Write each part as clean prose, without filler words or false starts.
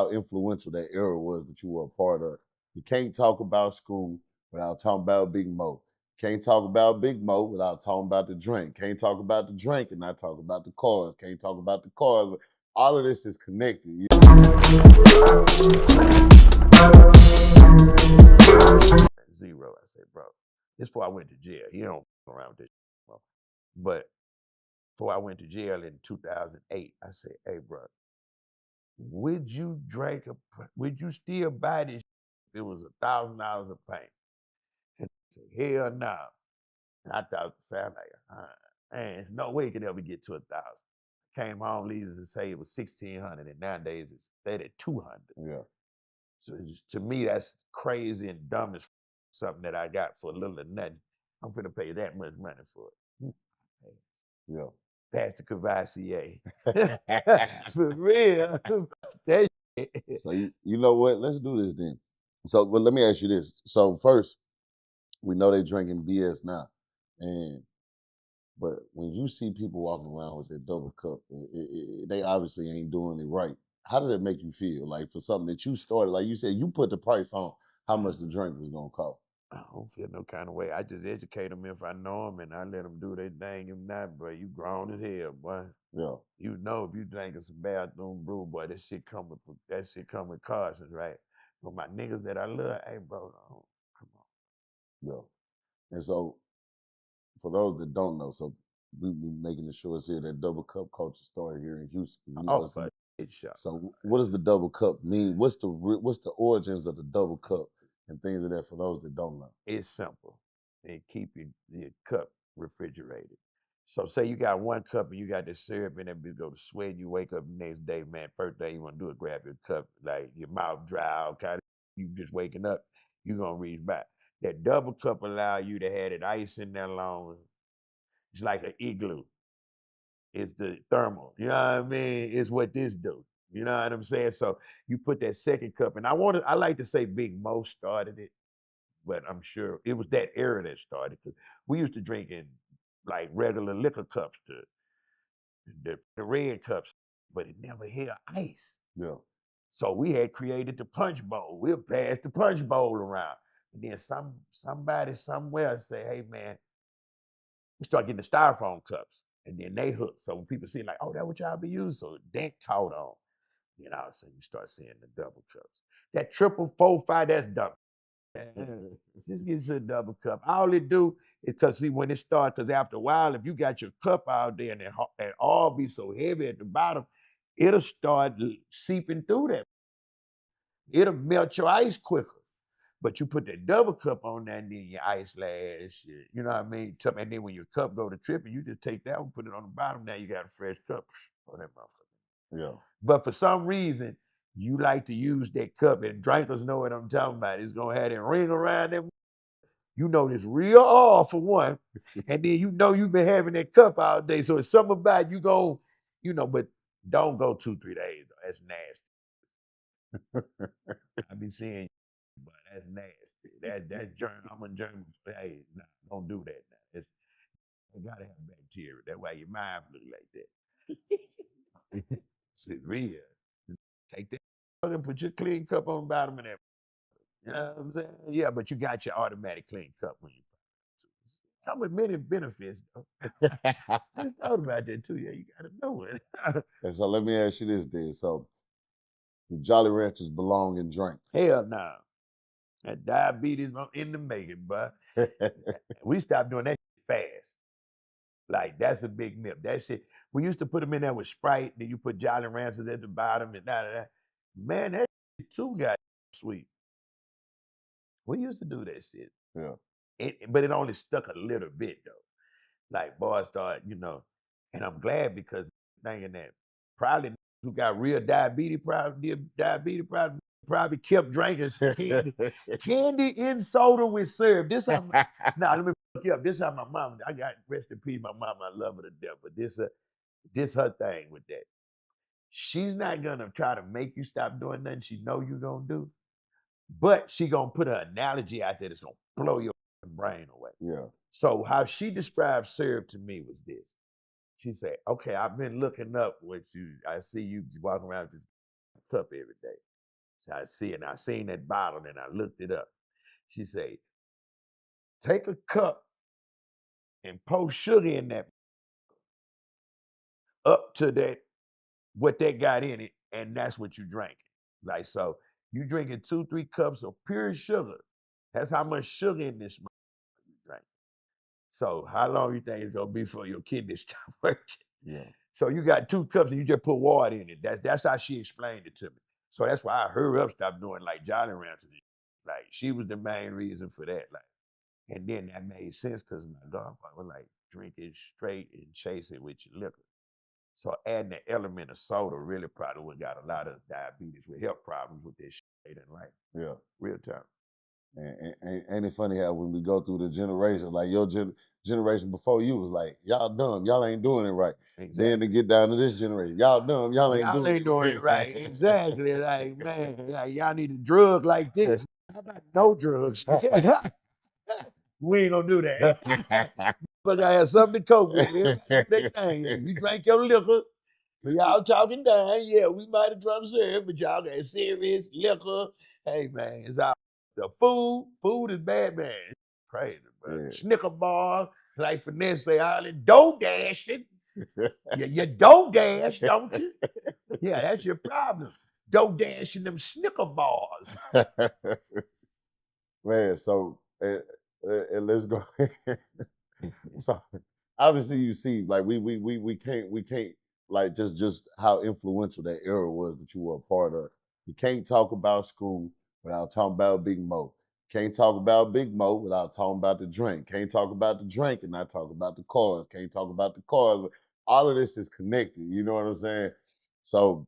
how influential that era was that you were a part of. You can't talk about school without talking about Big Mo. Can't talk about Big Mo without talking about the drink. Can't talk about the drink and not talk about the cars. Can't talk about the cars. All of this is connected. Zero. I said, bro, this before I went to jail. You don't f around with this, bro. But before I went to jail in 2008, I said, hey, bro, would you would you still buy this? It was $1,000 a paint. And I said, hell no. And I thought, sound like, man, there's no way it could ever get to 1,000. Came home, leaders to say it was 1,600, and nowadays it's at 200. Yeah. So to me, that's crazy and dumb as something that I got for a little or nothing. I'm finna pay that much money for it. Yeah. Pass the Cavassier. For real. That shit. So you know what? Let's do this then. So, but let me ask you this. So first, we know they drinking BS now, but when you see people walking around with their double cup, they obviously ain't doing it right. How did it make you feel? Like for something that you started, like you said, you put the price on how much the drink was gonna cost. I don't feel no kind of way. I just educate them if I know them, and I let them do their thing. If not, bro, you grown as hell, boy. Yeah. You know if you drinking some bathroom brew, boy, that shit come with cautions, right? But my niggas that I love, hey, bro, come on. Yeah. And so, for those that don't know, so we making the sure here that double cup culture started here in Houston. You know, For it, shot. So what does the double cup mean? What's the origins of the double cup and things of that for those that don't know? It's simple. And keep your cup refrigerated. So say you got one cup and you got this syrup in it, you go to sweat, you wake up the next day, man, first thing you want to do is grab your cup, like your mouth dry, all kind of, you just waking up, you going to reach back. That double cup allow you to have that ice in there long. It's like an igloo. It's the thermal, you know what I mean? It's what this do. You know what I'm saying? So you put that second cup, and I like to say Big Mo started it, but I'm sure it was that era that started, because we used to drink in like regular liquor cups, the red cups, but it never had ice. Yeah. So we had created the punch bowl. We'll pass the punch bowl around. And then somebody somewhere say, hey man, we start getting the styrofoam cups. And then they hook. So when people see like, oh, that what y'all be using? So that caught on. You know, so you start seeing the double cups. That triple, 4, 5, that's dumb. Just get you a double cup. All it do is because see when it starts, because after a while, if you got your cup out there and it all be so heavy at the bottom, it'll start seeping through that. It'll melt your ice quicker. But you put that double cup on there and then your ice lasts, you know what I mean? And then when your cup go to tripping, you just take that one, put it on the bottom, now you got a fresh cup. Oh, that motherfucker. Yeah. But for some reason, you like to use that cup, and drinkers know what I'm talking about. It's gonna have that ring around them. You know this real off for one, and then you know you've been having that cup all day. So it's something about you go, but don't go 2-3 days. That's nasty. I be seeing, but that's nasty. That's germ. I'm a germ. Hey, nah, don't do that. Now. You gotta have bacteria. That's why your mind look like that. It's real. Take that and put your clean cup on the bottom of that. You know what I'm saying? Yeah, but you got your automatic clean cup when you come with many benefits. Just thought about that too. Yeah, you gotta know it. And so let me ask you this then. So Jolly Ranchers belong in drink. Hell no. That diabetes in the making, but we stopped doing that fast. Like that's a big myth. That shit. We used to put them in there with Sprite, then you put Jolly Ranchers at the bottom and da. Man, that shit too got sweet. We used to do that shit. Yeah. But it only stuck a little bit though. Like boys start, and I'm glad because thinking that probably who got real diabetes probably kept drinking candy in soda with syrup. This how now let me fuck you up. This how my mom. I got rest in peace, my mom. I love her to death, but this her thing with that. She's not gonna try to make you stop doing nothing she know you gonna do, but she gonna put an analogy out there that's gonna blow your brain away. Yeah. So how she described syrup to me was this. She said, okay, I've been looking up what I see you walking around with this cup every day. So I seen that bottle and I looked it up. She said, take a cup and pour sugar in that up to that what they got in it, and that's what you drinking. Like, so you drinking 2-3 cups of pure sugar. That's how much sugar in this you drink. So how long you think it's gonna be for your kidneys to work? Yeah. So you got 2 cups and you just put water in it. That's how she explained it to me. So that's why I heard her stop doing like Jolly Ranchers. Like she was the main reason for that. Like, and then that made sense because my godfather was like, drink it straight and chase it with your liquor. So adding the element of soda really probably would got a lot of diabetes with health problems with this shit they didn't like. Yeah. Real time. And ain't it funny how when we go through the generations, like your generation before you was like, y'all dumb, y'all ain't doing it right. Exactly. Then to get down to this generation, y'all dumb, y'all ain't doing it right. Exactly. Like, man, like, y'all need a drug like this. How about no drugs? We ain't gonna do that. But I have something to cope with. Everybody do their thing. You drank your liquor. Y'all talking down. Yeah, we might have drunk syrup, but y'all got serious liquor. Hey, man, it's all the food. Food is bad, man. It's crazy, bro. Yeah. Snicker bar, like Finesse say, all that dough dashing. You dough dash, don't you? Yeah, that's your problem. Dough dashing them Snicker bars. Man, so and let's go. So obviously you see, like we can't like just how influential that era was that you were a part of. You can't talk about school without talking about Big Mo. Can't talk about Big Mo without talking about the drink. Can't talk about the drink and not talk about the cars. Can't talk about the cars. All of this is connected. You know what I'm saying? So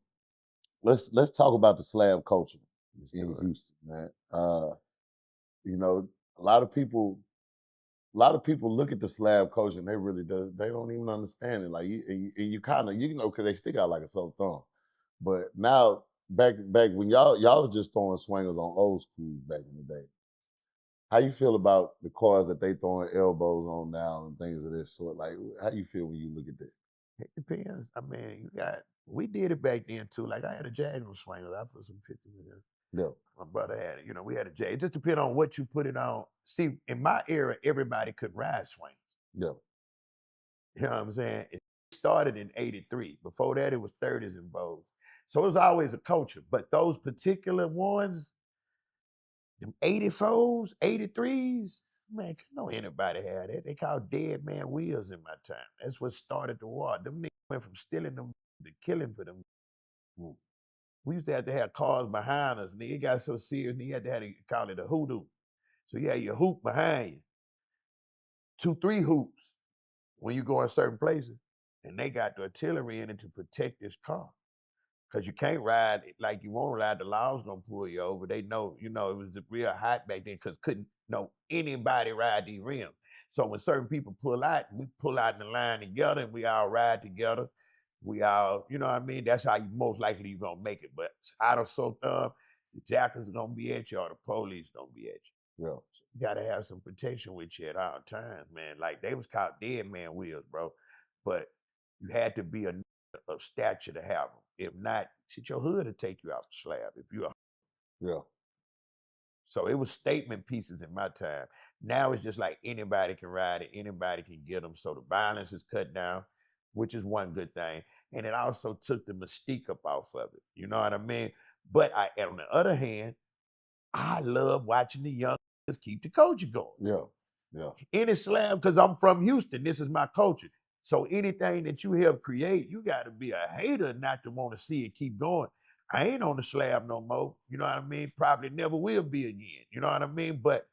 let's talk about the slab culture in Houston, man. You know, a lot of people look at the slab culture and they don't even understand it. Like you kind of because they stick out like a sore thumb. But now back when y'all was just throwing swingers on old schools back in the day. How you feel about the cars that they throwing elbows on now and things of this sort? Like, how you feel when you look at that? It depends. I mean, we did it back then too. Like I had a Jaguar swinger. I put some pictures in. Yeah. My brother had it. We had a Jag. It just depends on what you put it on. See, in my era, everybody could ride swings. Yeah. You know what I'm saying? It started in '83. Before that, it was 30s and Vogues. So it was always a culture. But those particular ones, them 84s, 83s, man, know anybody had it. They called dead man wheels in my time. That's what started the war. Them niggas went from stealing them to killing for them. We used to have cars behind us, and it got so serious, and you had to call it a hoodoo. So you had your hoop behind you, 2-3 hoops when you go in certain places, and they got the artillery in it to protect this car. Because you can't ride it like you want to ride. The law's gonna pull you over. They know, it was real hot back then because couldn't anybody ride these rims. So when certain people pull out, we pull out in the line together and we all ride together. We all, you know what I mean? That's how you most likely you're gonna make it. But out of so the jackers gonna be at you or the police gonna be at you. Yeah. So you gotta have some protection with you at all times, man. Like they was called dead man wheels, bro. But you had to be of stature to have them. If not, shit, your hood will take you out the slab if you're. Yeah. So it was statement pieces in my time. Now it's just like anybody can ride it, anybody can get them. So the violence is cut down, which is one good thing. And it also took the mystique up off of it. You know what I mean? But on the other hand, I love watching the young keep the culture going. Yeah. Yeah. Any slam, because I'm from Houston. This is my culture. So anything that you help create, you got to be a hater not to want to see it keep going. I ain't on the slab no more. You know what I mean? Probably never will be again. You know what I mean? But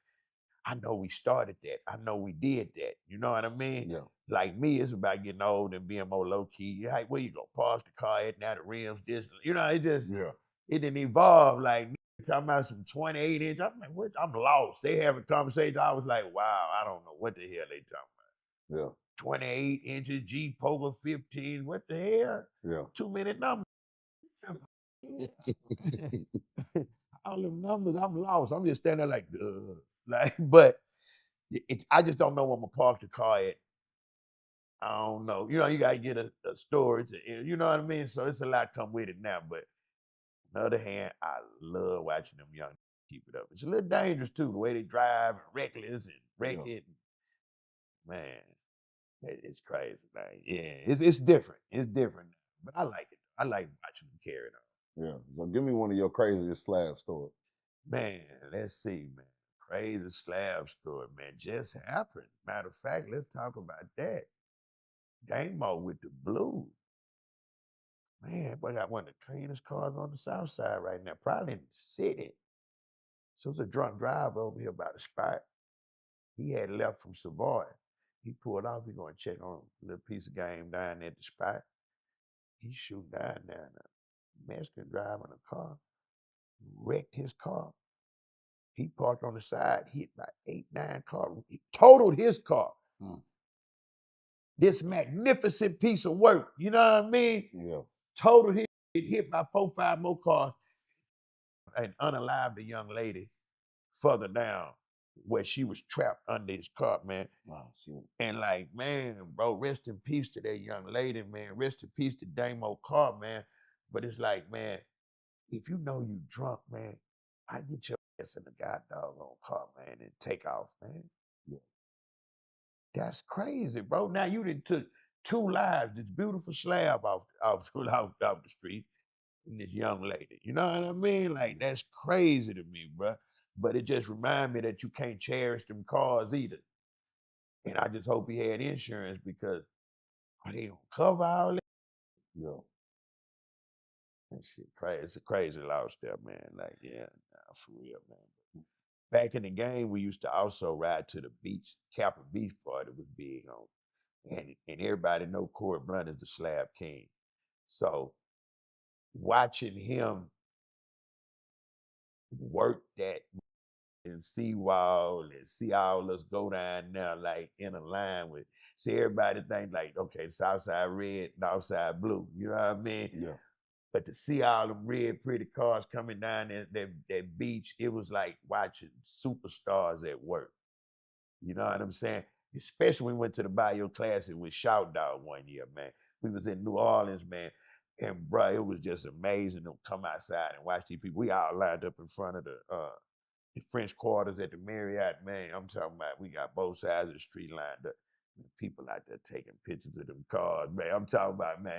I know we started that. I know we did that. You know what I mean? Yeah. Like me, it's about getting old and being more low key. Like, where you go? Park the car at now the rims, this, it just it didn't evolve. Like talking about some 28 inch. I'm like, what? I'm lost. They having conversations. I was like, wow, I don't know what the hell they talking about. Yeah. 28 inches, G Poker 15. What the hell? Yeah. 2-minute number. All them numbers, I'm lost. I'm just standing there like, but I just don't know where I'm gonna park the car at. I don't know. You gotta get a storage. You know what I mean? So it's a lot come with it now, but On the other hand, I love watching them young keep it up. It's a little dangerous too, the way they drive and reckless and wreck Yeah. it. Man, it's crazy. Like, yeah, it's different. It's different. But I like it. I like watching them carry it on. Yeah. So give me one of your craziest slab stories. Man, let's see, man. Crazy slab story, man. Just happened. Matter of fact, let's talk about that. Damo with the blues. Man, boy, got one of the cleanest cars on the south side right now, probably in the city. So it's a drunk driver over here by the spot. He had left from Savoy. He pulled off. He going to check on a little piece of game down at the spot. He shooting down there. Mexican driving a car, wrecked his car. He parked on the side, hit by 8, 9 cars. He totaled his car. This magnificent piece of work, you know what I mean? Yeah. Totaled his, it hit by 4, 5 more cars and unalived a young lady further down where she was trapped under his car, man. Wow. Shit. And like, man, bro, rest in peace to that young lady, man. Rest in peace to Damo car, man. But it's like, man, if you know you drunk, man, I get your ass in the goddamn car, man, and take off, man. Yeah. That's crazy, bro. Now you done took 2 lives, this beautiful slab off the street, and this young lady. You know what I mean? Like, that's crazy to me, bro. But it just remind me that you can't cherish them cars either. And I just hope he had insurance because are they gonna cover all that? Yeah. That shit crazy. It's a crazy loss there, man. Like, yeah, nah, for real, man. Back in the game, we used to also ride to the beach. Capra Beach Party was big on. And everybody know Corey Blunt is the slab king. So watching him work that and seawall and see all us go down there like in a line with, see everybody think like, okay, Southside red, Northside blue. You know what I mean? Yeah. But to see all them red, pretty cars coming down that beach, it was like watching superstars at work. You know what I'm saying? Especially when we went to the Bayou Classic with Shout Dog one year, man. We was in New Orleans, man. And bro, it was just amazing to come outside and watch these people. We all lined up in front of the French quarters at the Marriott, man. I'm talking about we got both sides of the street lined up. People out there taking pictures of them cars, man. I'm talking about, man.